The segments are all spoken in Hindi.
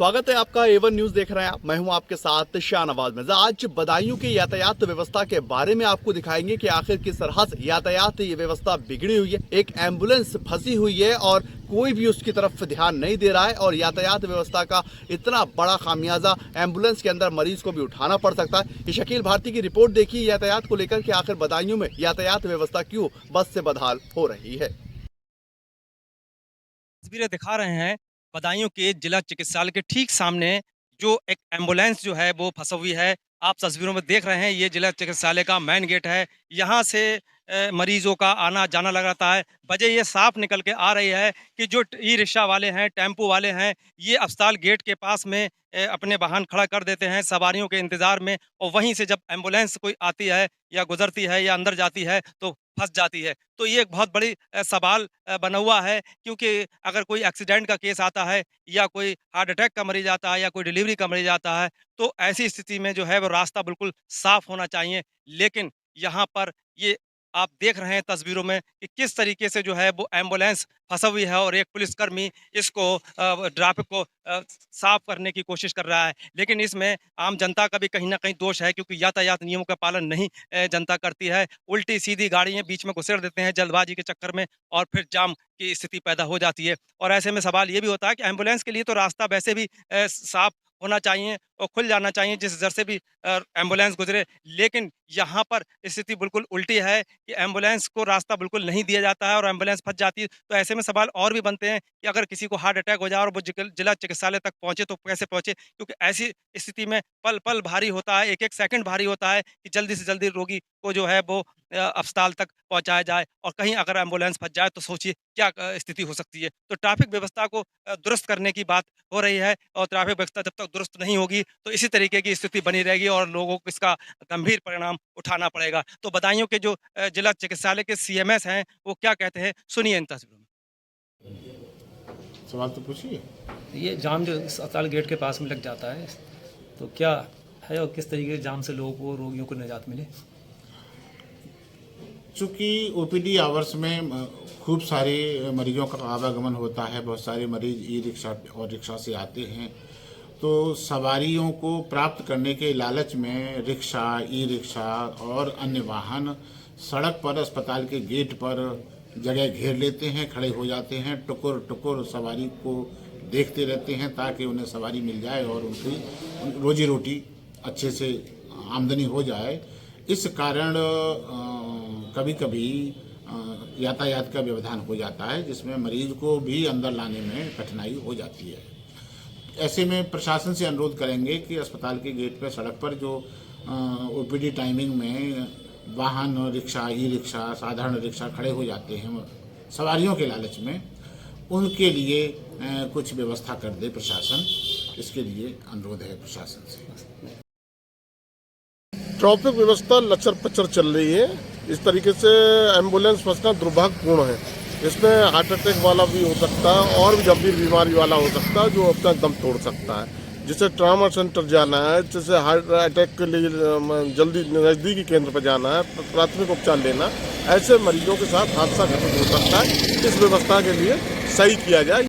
स्वागत है आपका A1 न्यूज देख रहे हैं आप। मैं हूं आपके साथ शाहनवाज मिर्जा। आज बदायूं की यातायात व्यवस्था के बारे में आपको दिखाएंगे कि आखिर किस तरह से यातायात ये व्यवस्था बिगड़ी हुई है। एक एम्बुलेंस फंसी हुई है और कोई भी उसकी तरफ ध्यान नहीं दे रहा है और यातायात व्यवस्था का इतना बड़ा खामियाजा एम्बुलेंस के अंदर मरीज को भी उठाना पड़ सकता है। ये शकील भारती की रिपोर्ट देखिए यातायात को लेकर कि आखिर बदायूं में यातायात व्यवस्था क्यों बस से बदहाल हो रही है। तस्वीरें दिखा रहे हैं बदायूं के जिला चिकित्सालय के ठीक सामने जो एक एम्बुलेंस जो है वो फंसी हुई है। आप तस्वीरों में देख रहे हैं ये जिला चिकित्सालय का मेन गेट है। यहाँ से मरीजों का आना जाना लग रहता है। वजह ये साफ निकल के आ रही है कि जो ई रिक्शा वाले हैं, टेम्पो वाले हैं, ये अस्पताल गेट के पास में अपने वाहन खड़ा कर देते हैं सवारियों के इंतजार में, और वहीं से जब एम्बुलेंस कोई आती है या गुजरती है या अंदर जाती है तो फंस जाती है। तो ये एक बहुत बड़ी सवाल बना हुआ है, क्योंकि अगर कोई एक्सीडेंट का केस आता है या कोई हार्ट अटैक का मरीज आता है या कोई डिलीवरी का मरीज आता है, तो ऐसी स्थिति में जो है वो रास्ता बिल्कुल साफ होना चाहिए। लेकिन यहाँ पर ये आप देख रहे हैं तस्वीरों में कि किस तरीके से जो है वो एम्बुलेंस फंसा हुई है और एक पुलिसकर्मी इसको ट्रैफिक को साफ करने की कोशिश कर रहा है। लेकिन इसमें आम जनता का भी कहीं न कहीं दोष है, क्योंकि यातायात नियमों का पालन नहीं जनता करती है। उल्टी-सीधी गाड़ियाँ बीच में घुसेड़ देते हैं जल्दबाजी के चक्कर में, और फिर जाम की स्थिति पैदा हो जाती है। और ऐसे में सवाल ये भी होता है कि एम्बुलेंस के लिए तो रास्ता वैसे भी साफ होना चाहिए और खुल जाना चाहिए जिस दर से भी एम्बुलेंस गुजरे। लेकिन यहाँ पर स्थिति बिल्कुल उल्टी है कि एम्बुलेंस को रास्ता बिल्कुल नहीं दिया जाता है और एम्बुलेंस फंस जाती है। तो ऐसे में सवाल और भी बनते हैं कि अगर किसी को हार्ट अटैक हो जाए और वो जिला चिकित्सालय तक पहुँचे तो कैसे पहुँचे? क्योंकि ऐसी स्थिति में पल-पल भारी होता है, एक-एक सेकंड भारी होता है कि जल्दी से जल्दी रोगी को जो है वो अस्पताल तक पहुँचाया जाए, और कहीं अगर एम्बुलेंस फँस जाए तो सोचिए क्या स्थिति हो सकती है। तो ट्रैफिक व्यवस्था को दुरुस्त करने की बात हो रही है, और ट्रैफिक व्यवस्था जब तक दुरुस्त नहीं होगी तो इसी तरीके की स्थिति बनी रहेगी और लोगों को इसका गंभीर परिणाम उठाना पड़ेगा। तो बदायूं के जो जिला चिकित्सालय के सीएमएस हैं, वो क्या कहते हैं, सुनिए इन तस्वीरों में। सवाल तो पूछिए। ये जाम जो अस्पताल गेट के पास में लग जाता है, तो क्या है और किस तरीके के जाम से लोगों को, रोगियों को निजात मिले? चूँकि ओपीडी आवर्स में खूब सारे मरीजों का आवागमन होता है, बहुत सारे मरीज ई रिक्शा और रिक्शा से आते हैं, तो सवारियों को प्राप्त करने के लालच में रिक्शा, ई रिक्शा और अन्य वाहन सड़क पर अस्पताल के गेट पर जगह घेर लेते हैं, खड़े हो जाते हैं, टुकुर टुकुर सवारी को देखते रहते हैं ताकि उन्हें सवारी मिल जाए और उनकी रोजी रोटी अच्छे से आमदनी हो जाए। इस कारण कभी कभी यातायात का व्यवधान हो जाता है, जिसमें मरीज को भी अंदर लाने में कठिनाई हो जाती है। ऐसे में प्रशासन से अनुरोध करेंगे कि अस्पताल के गेट पर, सड़क पर जो ओपीडी टाइमिंग में वाहन, रिक्शा, ई रिक्शा, साधारण रिक्शा खड़े हो जाते हैं सवारियों के लालच में, उनके लिए कुछ व्यवस्था कर दे प्रशासन। इसके लिए अनुरोध है प्रशासन से। ट्रैफिक व्यवस्था लचर पचर चल रही है। इस तरीके से एम्बुलेंस फंसना दुर्भाग्यपूर्ण है। इसमें हार्ट अटैक वाला भी हो सकता है और भी गंभीर बीमारी वाला हो सकता है जो अपना दम तोड़ सकता है। जिसे ट्रामा सेंटर जाना है, जिसे हार्ट अटैक के लिए जल्दी नज़दीकी केंद्र पर जाना है, प्राथमिक उपचार लेना, ऐसे मरीजों के साथ हादसा घटित हो सकता है। इस व्यवस्था के लिए सही किया जाए।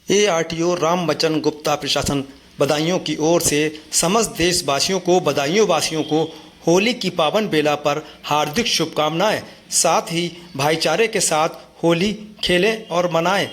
ARTO रामबचन गुप्ता प्रशासन बदायूं की ओर से समस्त देशवासियों को, बदायूं वासियों को होली की पावन बेला पर हार्दिक शुभकामनाएं। साथ ही भाईचारे के साथ होली खेलें और मनाएं।